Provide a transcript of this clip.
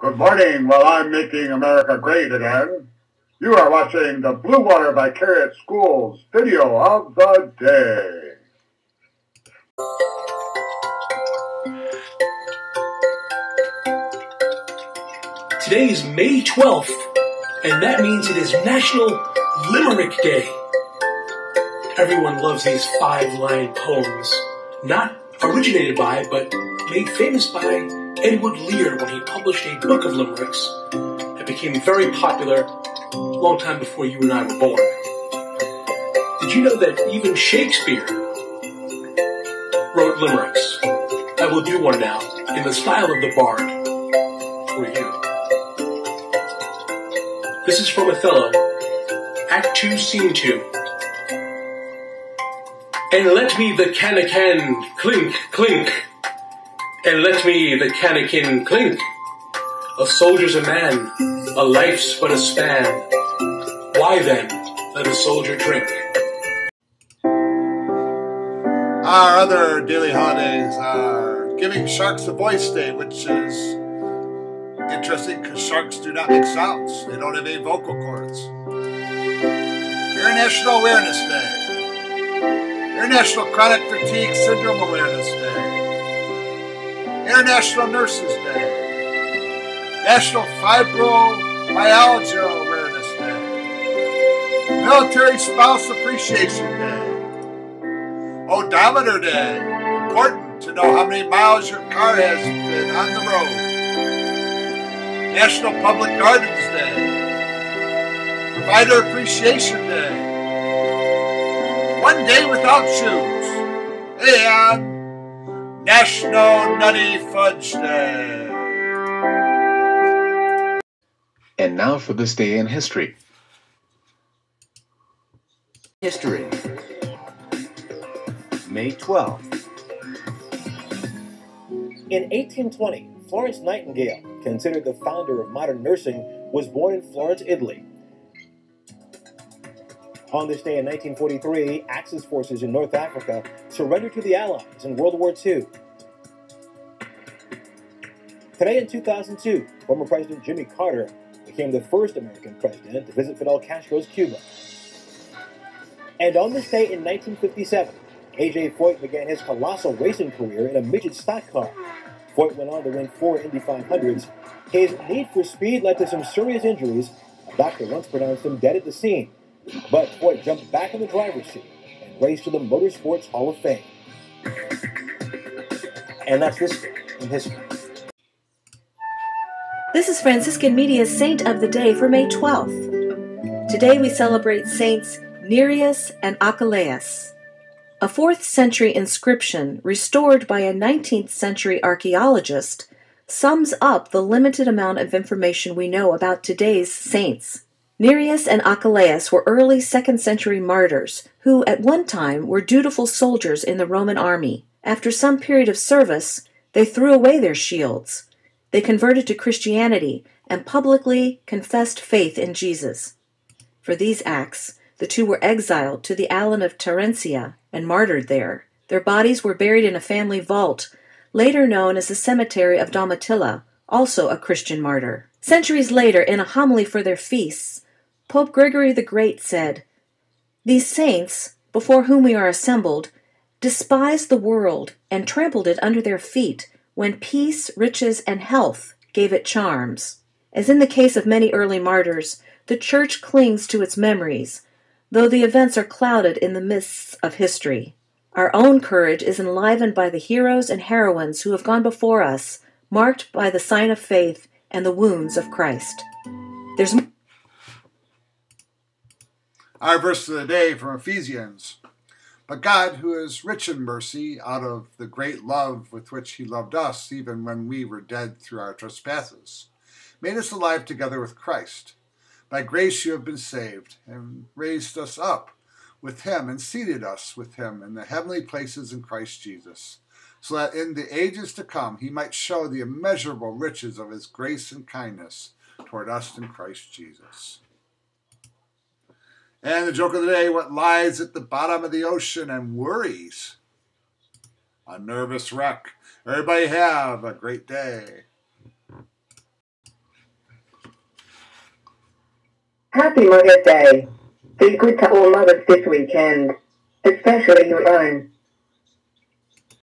Good morning. While I'm making America great again, you are watching the Blue Water Vicarious Schools video of the day. Today is May 12th, and that means it is National Limerick Day. Everyone loves these 5-line poems, not originated by, but made famous by Edward Lear when he published a book of limericks that became very popular a long time before you and I were born. Did you know that even Shakespeare wrote limericks? I will do one now, in the style of the bard, for you. This is from Othello, Act 2, Scene 2. And let me the cannikin clink, clink. And let me the cannikin clink. A soldier's a man, a life's but a span. Why then, let a soldier drink? Our other daily holidays are Giving Sharks a Voice Day, which is interesting because sharks do not make sounds. They don't have any vocal cords. International Awareness Day. International Chronic Fatigue Syndrome Awareness Day. International Nurses Day. National Fibromyalgia Awareness Day. Military Spouse Appreciation Day. Odometer Day. Important to know how many miles your car has been on the road. National Public Gardens Day. Provider Appreciation Day. One Day Without Shoes. And National Nutty Fudge Day. And now for this day in history. History. May 12th. In 1820, Florence Nightingale, considered the founder of modern nursing, was born in Florence, Italy. On this day in 1943, Axis forces in North Africa surrendered to the Allies in World War II. Today in 2002, former President Jimmy Carter became the first American president to visit Fidel Castro's Cuba. And on this day in 1957, A.J. Foyt began his colossal racing career in a midget stock car. Foyt went on to win 4 Indy 500s. His need for speed led to some serious injuries. A doctor once pronounced him dead at the scene. But Foyt jumped back in the driver's seat and raced to the Motorsports Hall of Fame. And that's this in history. This is Franciscan Media's Saint of the Day for May 12th. Today we celebrate Saints Nereus and Achilles. A 4th century inscription, restored by a 19th century archaeologist, sums up the limited amount of information we know about today's saints. Nereus and Achilles were early 2nd century martyrs who at one time were dutiful soldiers in the Roman army. After some period of service, they threw away their shields. They converted to Christianity and publicly confessed faith in Jesus. For these acts, the two were exiled to the island of Terentia and martyred there. Their bodies were buried in a family vault, later known as the Cemetery of Domitilla, also a Christian martyr. Centuries later, in a homily for their feasts, Pope Gregory the Great said, "These saints, before whom we are assembled, despised the world and trampled it under their feet when peace, riches, and health gave it charms." As in the case of many early martyrs, the Church clings to its memories, though the events are clouded in the mists of history. Our own courage is enlivened by the heroes and heroines who have gone before us, marked by the sign of faith and the wounds of Christ. Our verse of the day from Ephesians. But God, who is rich in mercy, out of the great love with which he loved us, even when we were dead through our trespasses, made us alive together with Christ. By grace you have been saved, and raised us up with him, and seated us with him in the heavenly places in Christ Jesus, so that in the ages to come he might show the immeasurable riches of his grace and kindness toward us in Christ Jesus. And the joke of the day, what lies at the bottom of the ocean and worries? A nervous wreck. Everybody have a great day. Happy Mother's Day. Be good to all mothers this weekend, especially your own.